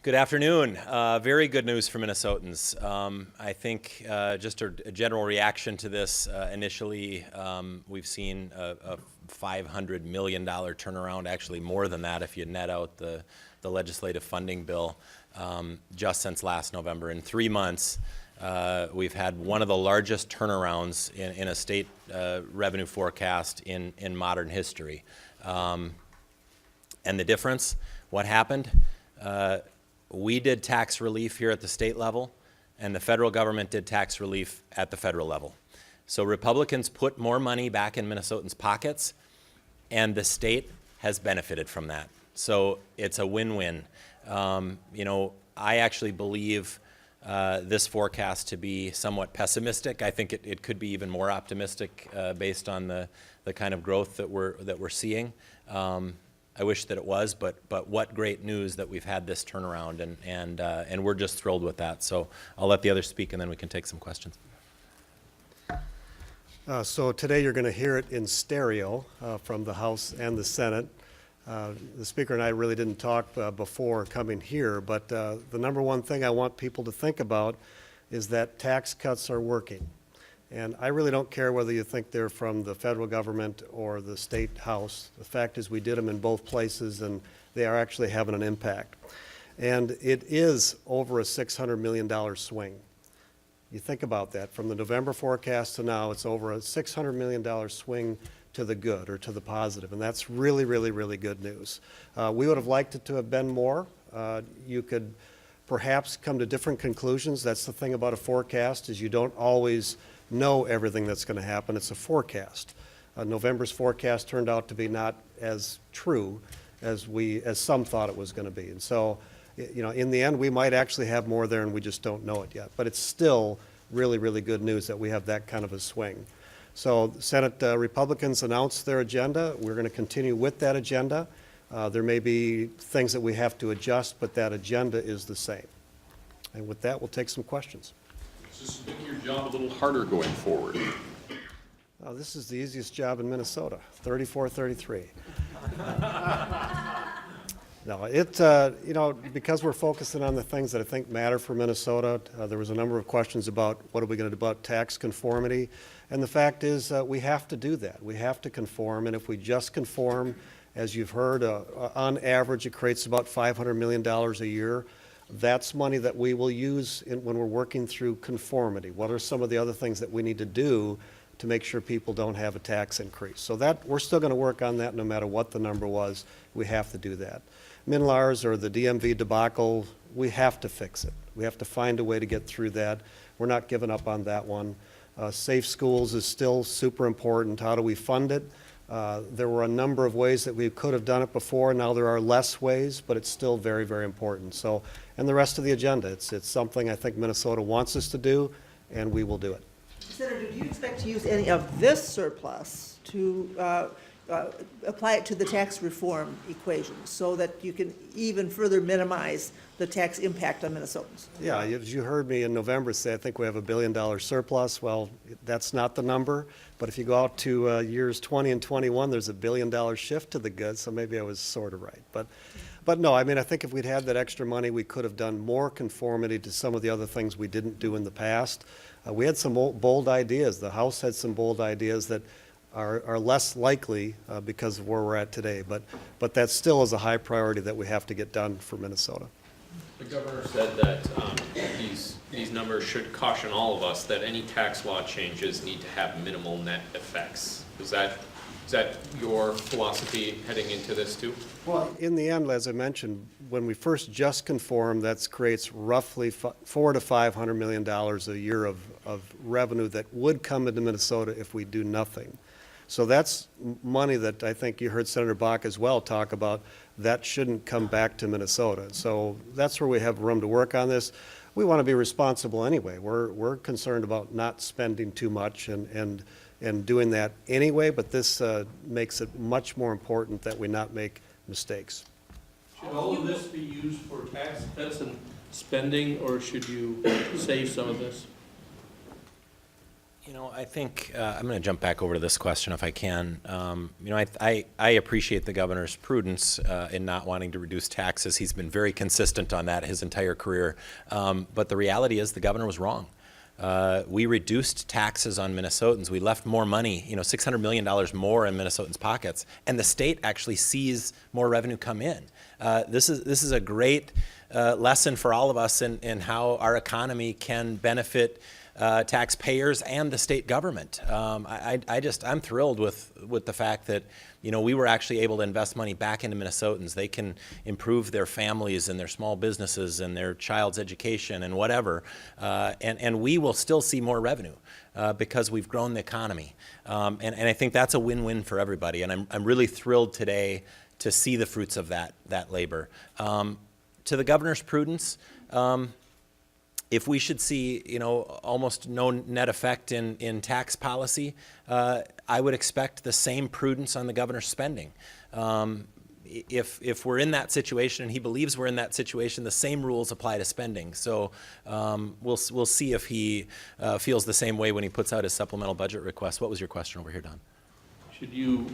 Good afternoon. Very good news for Minnesotans. I think just a general reaction to this initially, we've seen a $500 million turnaround, actually more than that if you net out the legislative funding bill, just since last November. In 3 months, we've had one of the largest turnarounds in a state revenue forecast in modern history. And the difference, what happened? We did tax relief here at the state level, and the federal government did tax relief at the federal level. So Republicans put more money back in Minnesotans' pockets, and the state has benefited from that. So it's a win-win. You know, I actually believe this forecast to be somewhat pessimistic. I think it could be even more optimistic based on the kind of growth that we're seeing. I wish that it was, but what great news that we've had this turnaround, and we're just thrilled with that. So I'll let the others speak, and then we can take some questions. So today you're going to hear it in stereo from the House and the Senate. The Speaker and I really didn't talk before coming here, but the number one thing I want people to think about is that tax cuts are working. And I really don't care whether you think they're from the federal government or the state house. The fact is we did them in both places, and they are actually having an impact. And it is over a $600 million swing. You think about that. From the November forecast to now, it's over a $600 million swing to the good or to the positive, and that's really, really, really good news. We would have liked it to have been more. You could perhaps come to different conclusions. That's the thing about a forecast, is you don't always know everything that's going to happen. It's a forecast. November's forecast turned out to be not as true as some thought it was going to be. And so, you know, in the end, we might actually have more there, and we just don't know it yet. But it's still really, really good news that we have that kind of a swing. So Senate Republicans announced their agenda. We're going to continue with that agenda. There may be things that we have to adjust, but that agenda is the same. And with that, we'll take some questions. Does this make your job a little harder going forward? This is the easiest job in Minnesota, 34-33. No, you know, because we're focusing on the things that I think matter for Minnesota, there was a number of questions about what are we going to do about tax conformity. And the fact is we have to do that. We have to conform, and if we just conform, as you've heard, on average it creates about $500 million a year. That's money that we will use when we're working through conformity. What are some of the other things that we need to do to make sure people don't have a tax increase? So that we're still going to work on that no matter what the number was. We have to do that. Min-Lars or the DMV debacle, we have to fix it. We have to find a way to get through that. We're not giving up on that one. Safe schools is still super important. How do we fund it? There were a number of ways that we could have done it before. Now there are less ways, but it's still very, very important. So, and the rest of the agenda, it's something I think Minnesota wants us to do, and we will do it. Senator, do you expect to use any of this surplus to apply it to the tax reform equation so that you can even further minimize the tax impact on Minnesotans? Yeah, as you heard me in November say, I think we have $1 billion surplus. Well, that's not the number, but if you go out to years 20 and 21, there's $1 billion shift to the good, so maybe I was sort of right. But no, I mean, I think if we'd had that extra money, we could have done more conformity to some of the other things we didn't do in the past. We had some bold ideas. The House had some bold ideas that are less likely because of where we're at today, but that still is a high priority that we have to get done for Minnesota. The governor said that these numbers should caution all of us that any tax law changes need to have minimal net effects. Is that your philosophy heading into this too? Well, in the end, as I mentioned, when we first just conform, that creates roughly $400 to $500 million a year of revenue that would come into Minnesota if we do nothing. So that's money that I think you heard Senator Bach as well talk about. That shouldn't come back to Minnesota. So that's where we have room to work on this. We want to be responsible anyway. We're concerned about not spending too much and doing that anyway, but this makes it much more important that we not make mistakes. Should all of this be used for tax cuts and spending, or should you save some of this? I think I'm going to jump back over to this question if I can. I appreciate the governor's prudence in not wanting to reduce taxes. He's been very consistent on that his entire career. But the reality is the governor was wrong. We reduced taxes on Minnesotans. We left more money, $600 million more in Minnesotans' pockets, and the state actually sees more revenue come in. This is a great lesson for all of us in how our economy can benefit taxpayers and the state government. I'm thrilled with the fact that we were actually able to invest money back into Minnesotans. They can improve their families and their small businesses and their child's education and whatever, and we will still see more revenue because we've grown the economy, and I think that's a win-win for everybody. And I'm really thrilled today to see the fruits of that labor. To the governor's prudence. If we should see, almost no net effect in tax policy, I would expect the same prudence on the governor's spending. If we're in that situation, and he believes we're in that situation, the same rules apply to spending. So we'll see if he feels the same way when he puts out his supplemental budget request. What was your question over here, Don? Should you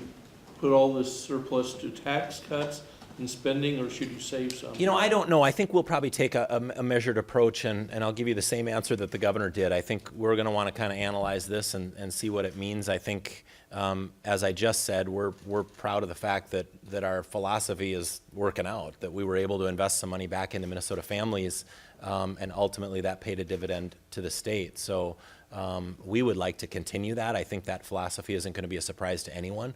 put all this surplus to tax cuts and spending, or should you save some? I don't know. I think we'll probably take a measured approach, and I'll give you the same answer that the governor did. I think we're going to want to kind of analyze this and see what it means. I think, as I just said, we're proud of the fact that our philosophy is working out, that we were able to invest some money back into Minnesota families, and ultimately that paid a dividend to the state. So we would like to continue that. I think that philosophy isn't going to be a surprise to anyone.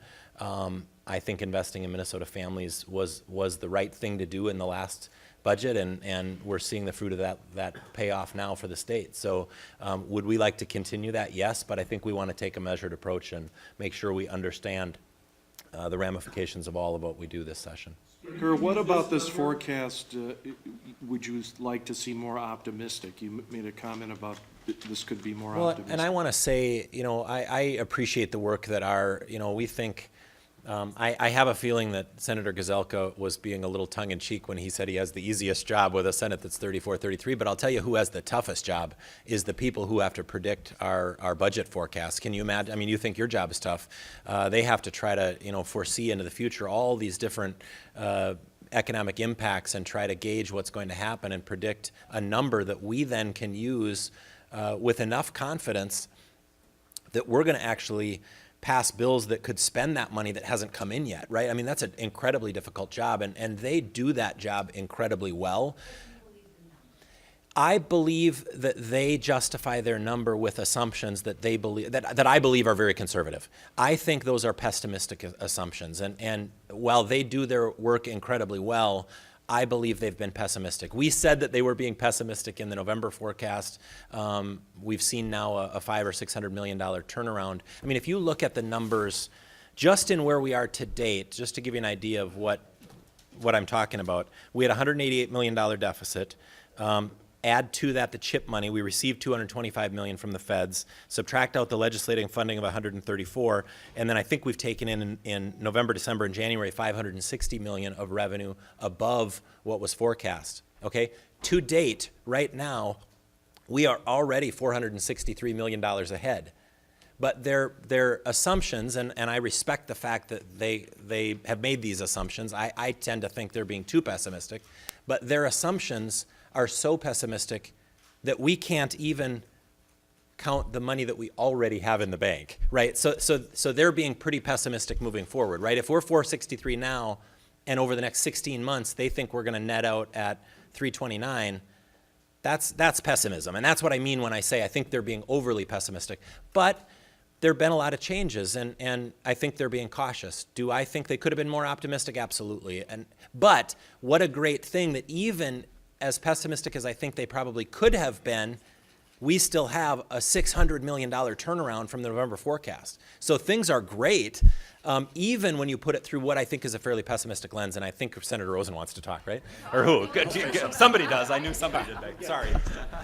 I think investing in Minnesota families was the right thing to do in the last budget, and we're seeing the fruit of that payoff now for the state. So would we like to continue that? Yes, but I think we want to take a measured approach and make sure we understand the ramifications of all of what we do this session. Speaker, what about this forecast? Would you like to see more optimistic? You made a comment about this could be more optimistic. And I want to say, I appreciate the work that we think. I have a feeling that Senator Gazelka was being a little tongue-in-cheek when he said he has the easiest job with a Senate that's 34-33, but I'll tell you who has the toughest job is the people who have to predict our budget forecast. Can you imagine? I mean, you think your job is tough. They have to try to, foresee into the future all these different economic impacts and try to gauge what's going to happen and predict a number that we then can use with enough confidence that we're going to actually pass bills that could spend that money that hasn't come in yet, right? I mean, that's an incredibly difficult job, and they do that job incredibly well. I believe that they justify their number with assumptions that they believe that I believe are very conservative. I think those are pessimistic assumptions, and while they do their work incredibly well, I believe they've been pessimistic. We said that they were being pessimistic in the November forecast. We've seen now a $500 or $600 million turnaround. I mean, if you look at the numbers just in where we are to date, just to give you an idea of what I'm talking about, we had a $188 million deficit. Add to that the CHIP money. We received $225 million from the feds. Subtract out the legislative funding of $134, and then I think we've taken in November, December, and January $560 million of revenue above what was forecast. Okay, to date, right now, we are already $463 million ahead. But their assumptions, and I respect the fact that they have made these assumptions. I tend to think they're being too pessimistic, but their assumptions are so pessimistic that we can't even count the money that we already have in the bank, right? So they're being pretty pessimistic moving forward, right? If we're 463 now, and over the next 16 months they think we're going to net out at 329, that's pessimism, and that's what I mean when I say I think they're being overly pessimistic. But there have been a lot of changes, and I think they're being cautious. Do I think they could have been more optimistic? Absolutely. But what a great thing that even as pessimistic as I think they probably could have been, we still have a $600 million turnaround from the November forecast. So things are great, even when you put it through what I think is a fairly pessimistic lens, and I think Senator Rosen wants to talk, right? Or who? Good. Somebody does. I knew somebody did. Sorry.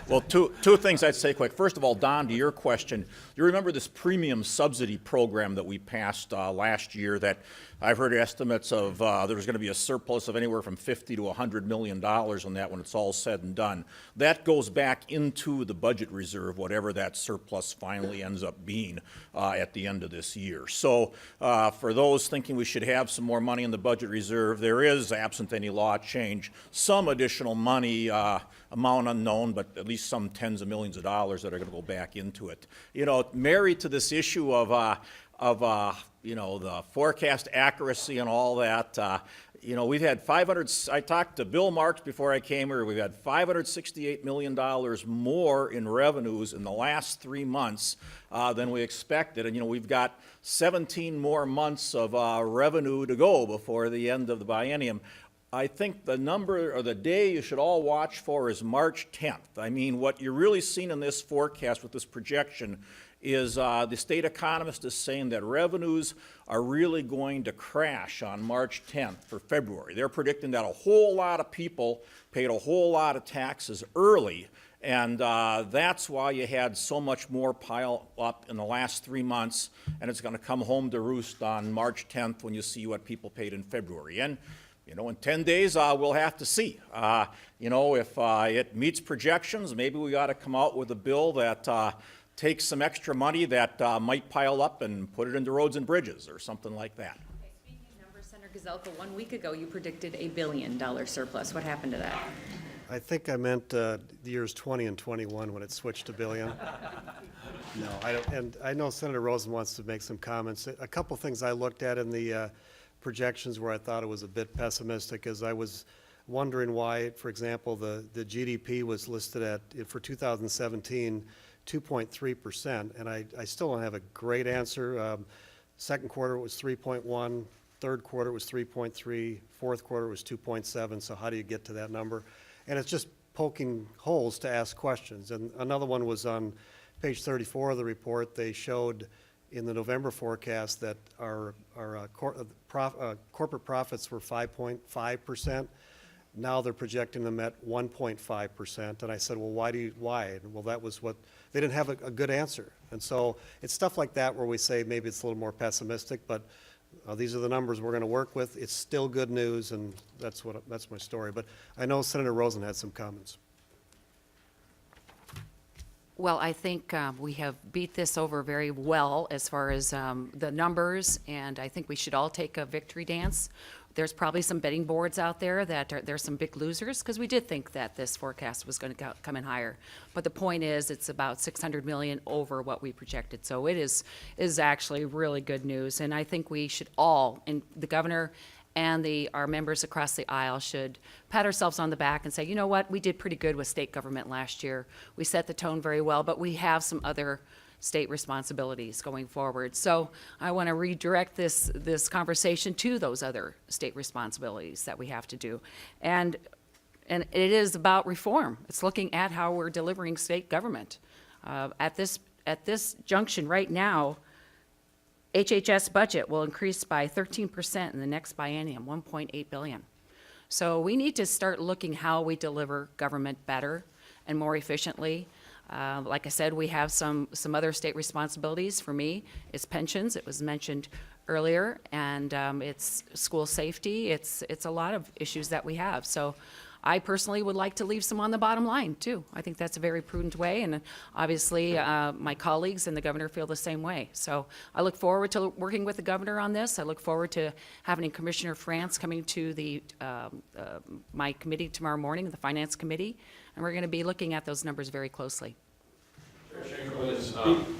Well, two things I'd say quick. First of all, Don, to your question, you remember this premium subsidy program that we passed last year that I've heard estimates of there was going to be a surplus of anywhere from $50 to $100 million on that when it's all said and done. That goes back into the budget budget reserve, whatever that surplus finally ends up being at the end of this year. So for those thinking we should have some more money in the budget reserve, there is, absent any law change, some additional money, amount unknown, but at least some tens of millions of dollars that are going to go back into it. You know, married to this issue of you know, the forecast accuracy and all that, you know, we've had 500, I talked to Bill Marks before I came here, we've had $568 million more in revenues in the last 3 months than we expected. And, you know, we've got 17 more months of revenue to go before the end of the biennium. I think the number or the day you should all watch for is March 10th. I mean, what you're really seeing in this forecast with this projection is the state economist is saying that revenues are really going to crash on March 10th for February. They're predicting that a whole lot of people paid a whole lot of taxes early, and that's why you had so much more pile up in the last 3 months, and it's going to come home to roost on March 10th when you see what people paid in February. And you know, in 10 days, we'll have to see. You know, if it meets projections, maybe we ought to come out with a bill that takes some extra money that might pile up and put it into roads and bridges or something like that. Okay, speaking of numbers, Senator Gazelka, 1 week ago you predicted $1 billion surplus. What happened to that? I think I meant the years 20 and 21 when it switched to billion. No, I don't, and I know Senator Rosen wants to make some comments. A couple things I looked at in the projections where I thought it was a bit pessimistic is I was wondering why, for example, the GDP was listed at, for 2017, 2.3%, and I still don't have a great answer. Second quarter it was 3.1, third quarter it was 3.3, fourth quarter it was 2.7, so how do you get to that number? And it's just poking holes to ask questions. And another one was on page 34 of the report. They showed in the November forecast that our corporate profits were 5.5%. Now they're projecting them at 1.5%. And I said, well, why? And well, that was what, they didn't have a good answer. And so it's stuff like that where we say maybe it's a little more pessimistic, but these are the numbers we're going to work with. It's still good news, and that's my story. But I know Senator Rosen had some comments. Well, I think we have beat this over very well as far as the numbers, and I think we should all take a victory dance. There's probably some betting boards out there that there's some big losers, because we did think that this forecast was going to come in higher. But the point is, it's about $600 million over what we projected. So it is actually really good news, and I think we should all, and the governor and our members across the aisle should pat ourselves on the back and say, you know what, we did pretty good with state government last year. We set the tone very well, but we have some other state responsibilities going forward. So I want to redirect this conversation to those other state responsibilities that we have to do. And it is about reform. It's looking at how we're delivering state government. At this junction right now, HHS budget will increase by 13% in the next biennium, $1.8 billion. So we need to start looking how we deliver government better and more efficiently. Like I said, we have some other state responsibilities. For me, it's pensions. It was mentioned earlier, and it's school safety. It's a lot of issues that we have. So I personally would like to leave some on the bottom line, too. I think that's a very prudent way, and obviously my colleagues and the governor feel the same way. So I look forward to working with the governor on this. I look forward to having Commissioner France coming to my committee tomorrow morning, the Finance Committee, and we're going to be looking at those numbers very closely.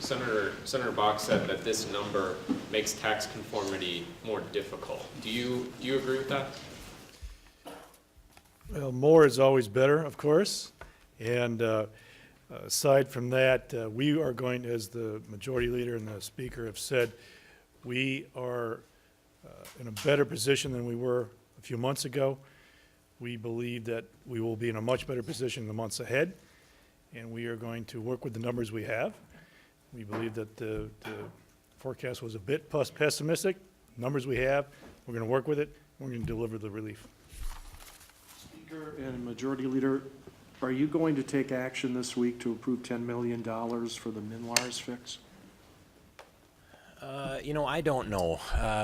Senator Bach said that this number makes tax conformity more difficult. Do you agree with that? Well, more is always better, of course, and aside from that, we are going, as the majority leader and the speaker have said, we are in a better position than we were a few months ago. We believe that we will be in a much better position in the months ahead, and we are going to work with the numbers we have. We believe that the forecast was a bit pessimistic. Numbers we have, we're going to work with it, and we're going to deliver the relief. Speaker and Majority Leader, are you going to take action this week to approve $10 million for the Minlars fix? You know, I don't know.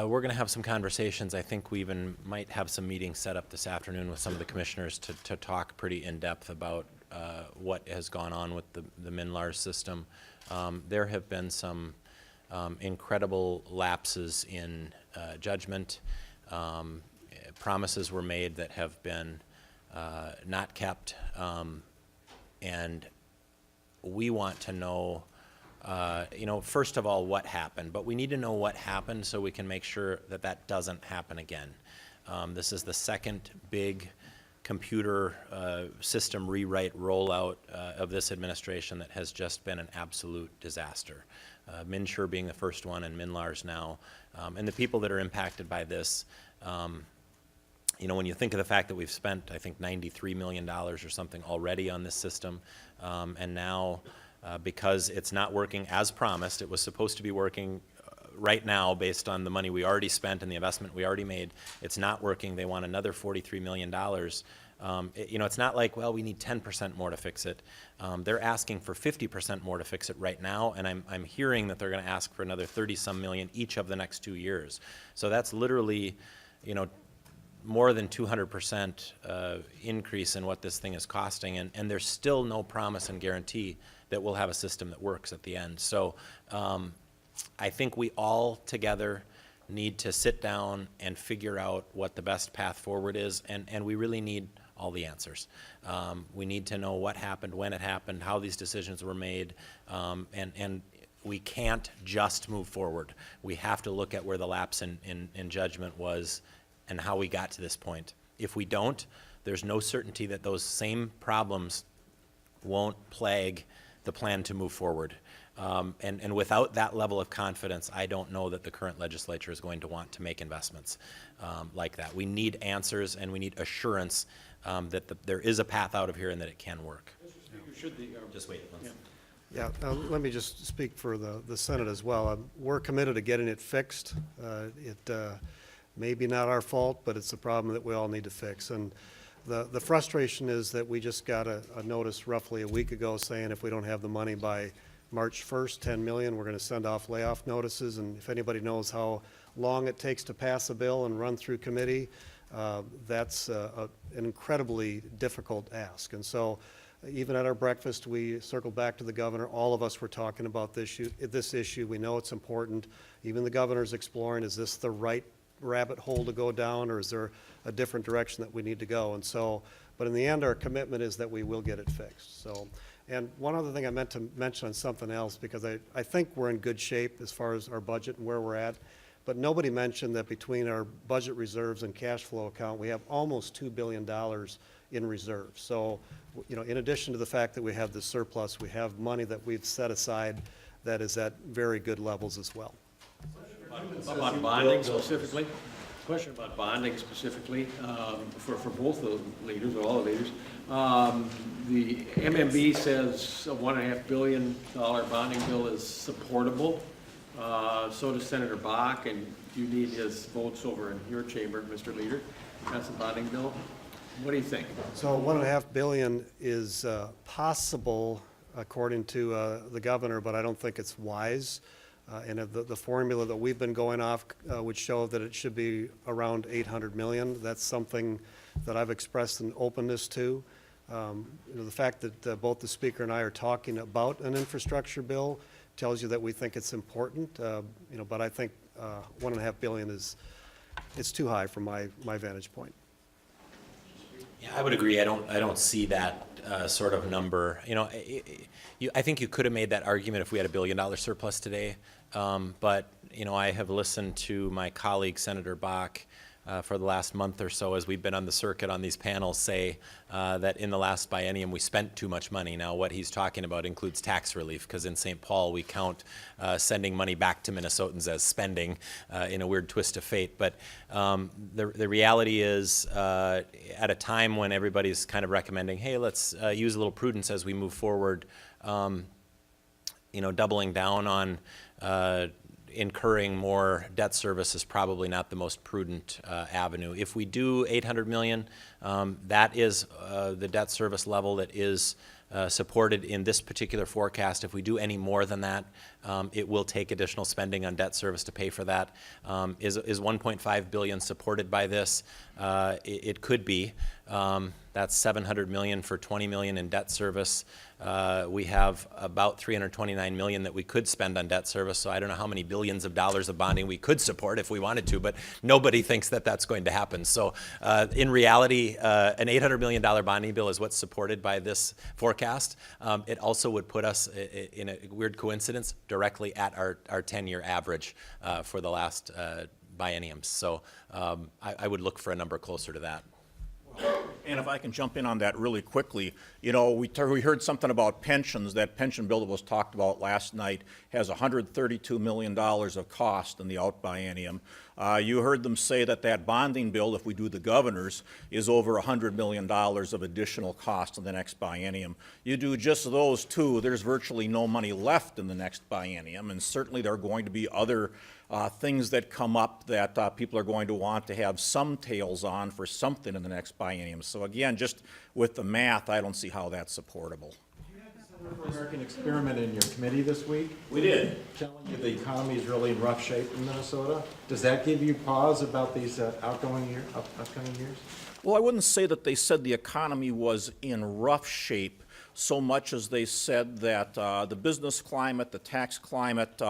We're going to have some conversations. I think we even might have some meetings set up this afternoon with some of the commissioners to talk pretty in depth about what has gone on with the MNLARS system. There have been some incredible lapses in judgment. Promises were made that have been not kept, and we want to know, first of all, what happened, but we need to know what happened so we can make sure that that doesn't happen again. This is the second big computer system rewrite rollout of this administration that has just been an absolute disaster. MNsure being the first one and MNLARS now. And the people that are impacted by this, when you think of the fact that we've spent, I think, $93 million or something already on this system, and now because it's not working as promised, it was supposed to be working right now based on the money we already spent and the investment we already made. It's not working. They want another $43 million. It's not like, well, we need 10% more to fix it. They're asking for 50% more to fix it right now, and I'm hearing that they're going to ask for another 30-some million each of the next 2 years. So that's literally, more than 200% increase in what this thing is costing, and there's still no promise and guarantee that we'll have a system that works at the end. So I think we all together need to sit down and figure out what the best path forward is, and we really need all the answers. We need to know what happened, when it happened, how these decisions were made, and we can't just move forward. We have to look at where the lapse in judgment was and how we got to this point. If we don't, there's no certainty that those same problems won't plague the plan to move forward. And without that level of confidence, I don't know that the current legislature is going to want to make investments like that. We need answers and we need assurance that there is a path out of here and that it can work. Just wait. Yeah, let me just speak for the Senate as well. We're committed to getting it fixed. It may be not our fault, but it's a problem that we all need to fix. And the frustration is that we just got a notice roughly a week ago saying if we don't have the money by March 1st, 10 million, we're going to send off layoff notices. And if anybody knows how long it takes to pass a bill and run through committee, that's an incredibly difficult ask. And so even at our breakfast, we circled back to the governor. All of us were talking about this issue. We know it's important. Even the governor's exploring, is this the right rabbit hole to go down, or is there a different direction that we need to go? And so, but in the end, our commitment is that we will get it fixed. So, and one other thing I meant to mention on something else, because I think we're in good shape as far as our budget and where we're at, but nobody mentioned that between our budget reserves and cash flow account, we have almost $2 billion in reserves. So, in addition to the fact that we have this surplus, we have money that we've set aside that is at very good levels as well. About bonding specifically, question about bonding specifically, for both the leaders, or all the leaders. The MMB says a $1.5 billion bonding bill is supportable. So does Senator Bach, and you need his votes over in your chamber, Mr. Leader. That's a bonding bill. What do you think? So $1.5 billion is possible according to the governor, but I don't think it's wise. And the formula that we've been going off would show that it should be around 800 million. That's something that I've expressed an openness to. The fact that both the speaker and I are talking about an infrastructure bill tells you that we think it's important. But I think $1.5 billion it's too high from my vantage point. Yeah, I would agree. I don't see that sort of number. I think you could have made that argument if we had $1 billion surplus today. But I have listened to my colleague Senator Bach for the last month or so as we've been on the circuit on these panels say that in the last biennium we spent too much money. Now what he's talking about includes tax relief, because in St. Paul we count sending money back to Minnesotans as spending in a weird twist of fate. But the reality is at a time when everybody's kind of recommending, hey, let's use a little prudence as we move forward, doubling down on incurring more debt service is probably not the most prudent avenue. If we do $800 million, that is the debt service level that is supported in this particular forecast. If we do any more than that, it will take additional spending on debt service to pay for that. Is 1.5 billion supported by this? It could be. That's 700 million for 20 million in debt service. We have about 329 million that we could spend on debt service, so I don't know how many billions of dollars of bonding we could support if we wanted to, but nobody thinks that that's going to happen. So in reality, an $800 million bonding bill is what's supported by this forecast. It also would put us in a weird coincidence directly at our 10-year average for the last bienniums. So I would look for a number closer to that. And if I can jump in on that really quickly, you know, we heard something about pensions. That pension bill that was talked about last night has $132 million of cost in the out biennium. You heard them say that that bonding bill, if we do the governor's, is over $100 million of additional cost in the next biennium. You do just those two, there's virtually no money left in the next biennium, and certainly there are going to be other things that come up that people are going to want to have some tails on for something in the next biennium. So again, just with the math, I don't see how that's supportable. Center for American Experiment in your committee this week, We did. telling you the economy is really in rough shape in Minnesota. Does that give you pause about these upcoming years? Well, I wouldn't say that they said the economy was in rough shape so much as they said that the business climate, the tax climate,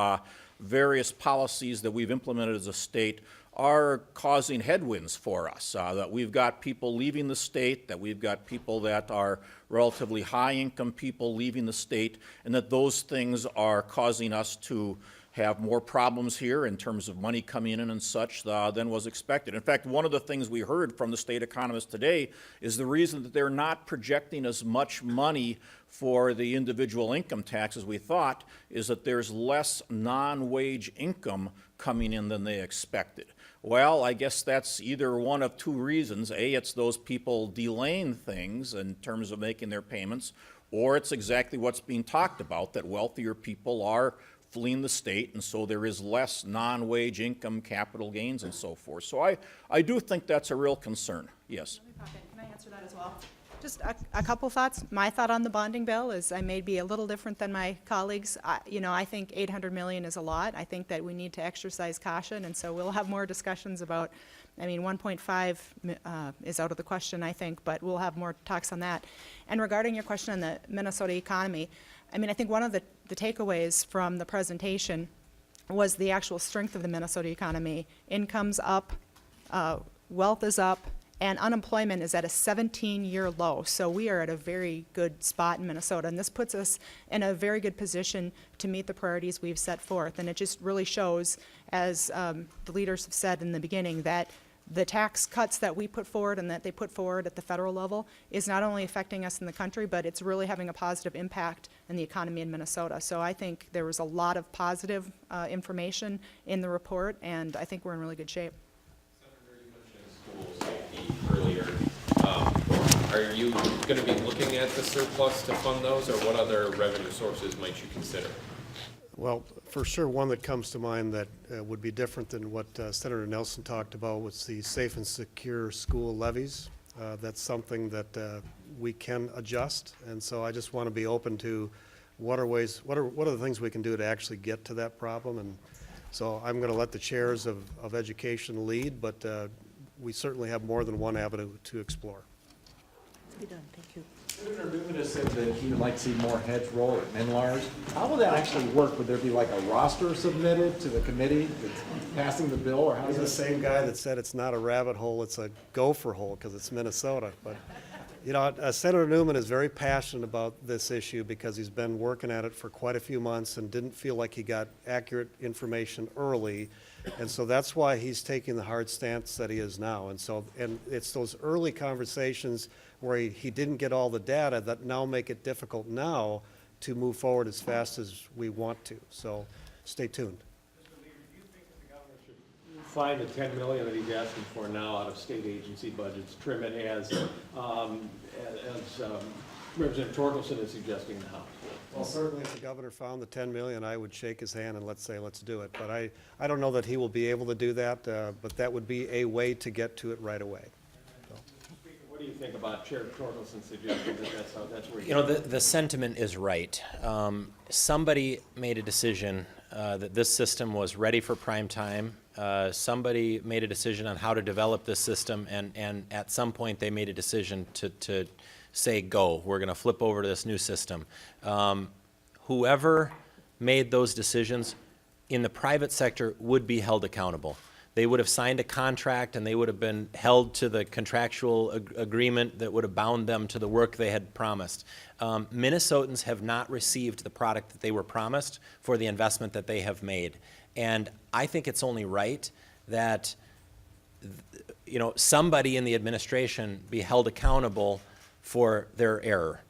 various policies that we've implemented as a state are causing headwinds for us, that we've got people leaving the state, that we've got people that are relatively high-income people leaving the state, and that those things are causing us to have more problems here in terms of money coming in and such than was expected. In fact, one of the things we heard from the state economists today is the reason that they're not projecting as much money for the individual income tax as we thought is that there's less non-wage income coming in than they expected. Well, I guess that's either one of two reasons. A, it's those people delaying things in terms of making their payments, or it's exactly what's being talked about, that wealthier people are fleeing the state, and so there is less non-wage income, capital gains, and so forth. So I do think that's a real concern, yes. Can I answer that as well? Just a couple thoughts. My thought on the bonding bill is I may be a little different than my colleagues. I think 800 million is a lot. I think that we need to exercise caution, and so we'll have more discussions about, 1.5 is out of the question, I think, but we'll have more talks on that. And regarding your question on the Minnesota economy, I think one of the takeaways from the presentation was the actual strength of the Minnesota economy. Income's up, wealth is up, and unemployment is at a 17-year low. So we are at a very good spot in Minnesota, and this puts us in a very good position to meet the priorities we've set forth. And it just really shows, as the leaders have said in the beginning, that the tax cuts that we put forward and that they put forward at the federal level is not only affecting us in the country, but it's really having a positive impact in the economy in Minnesota. So I think there was a lot of positive information in the report, and I think we're in really good shape. Earlier, are you going to be looking at the surplus to fund those, or what other revenue sources might you consider? Well, for sure, one that comes to mind that would be different than what Senator Nelson talked about was the safe and secure school levies. That's something that we can adjust, and so I just want to be open to what are the things we can do to actually get to that problem. And so I'm going to let the chairs of education lead, but we certainly have more than one avenue to explore. Be done, thank you. Senator Newman has said that he would like to see more heads roll at MNLARS. How will that actually work? Would there be like a roster submitted to the committee that's passing the bill, or how He's does the same guy that said it's not a rabbit hole, it's a gopher hole, because it's Minnesota. But, Senator Newman is very passionate about this issue because he's been working at it for quite a few months and didn't feel like he got accurate information early. And so that's why he's taking the hard stance that he is now. And it's those early conversations where he didn't get all the data that now make it difficult now to move forward as fast as we want to. So stay tuned. Find the 10 million that he's asking for now out of state agency budgets, trim it as Representative Torkelson is suggesting now. Well, certainly if the governor found the 10 million, I would shake his hand and let's do it. But I don't know that he will be able to do that, but that would be a way to get to it right away. What do you think about Chair Torkelson's suggestion that that's where You know, the sentiment is right. Somebody made a decision that this system was ready for prime time. Somebody made a decision on how to develop this system, and at some point they made a decision to say, go, we're going to flip over to this new system. Whoever made those decisions in the private sector would be held accountable. They would have signed a contract, and they would have been held to the contractual agreement that would have bound them to the work they had promised. Minnesotans have not received the product that they were promised for the investment that they have made. And I think it's only right that, you know, somebody in the administration be held accountable for their error.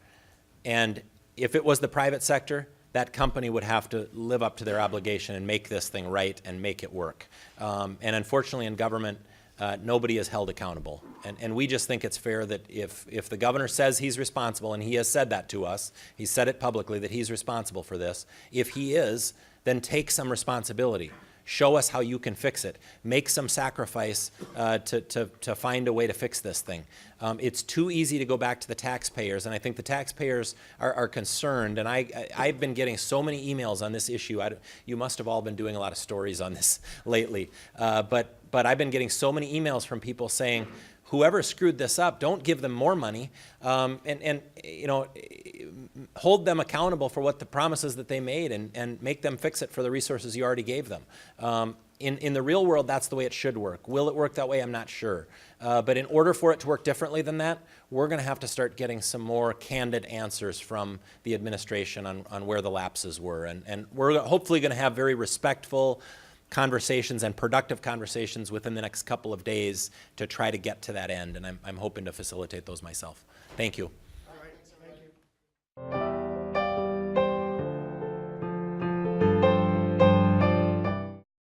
And if it was the private sector, that company would have to live up to their obligation and make this thing right and make it work. And unfortunately in government, nobody is held accountable. And we just think it's fair that if the governor says he's responsible, and he has said that to us, he said it publicly that he's responsible for this, if he is, then take some responsibility. Show us how you can fix it. Make some sacrifice to find a way to fix this thing. It's too easy to go back to the taxpayers, and I think the taxpayers are concerned, and I've been getting so many emails on this issue. You must have all been doing a lot of stories on this lately, but I've been getting so many emails from people saying, whoever screwed this up, don't give them more money, and you know, hold them accountable for what the promises that they made, and make them fix it for the resources you already gave them. In the real world, that's the way it should work. Will it work that way? I'm not sure. But in order for it to work differently than that, we're going to have to start getting some more candid answers from the administration on where the lapses were. And we're hopefully going to have very respectful conversations and productive conversations within the next couple of days to try to get to that end. And I'm hoping to facilitate those myself. Thank you.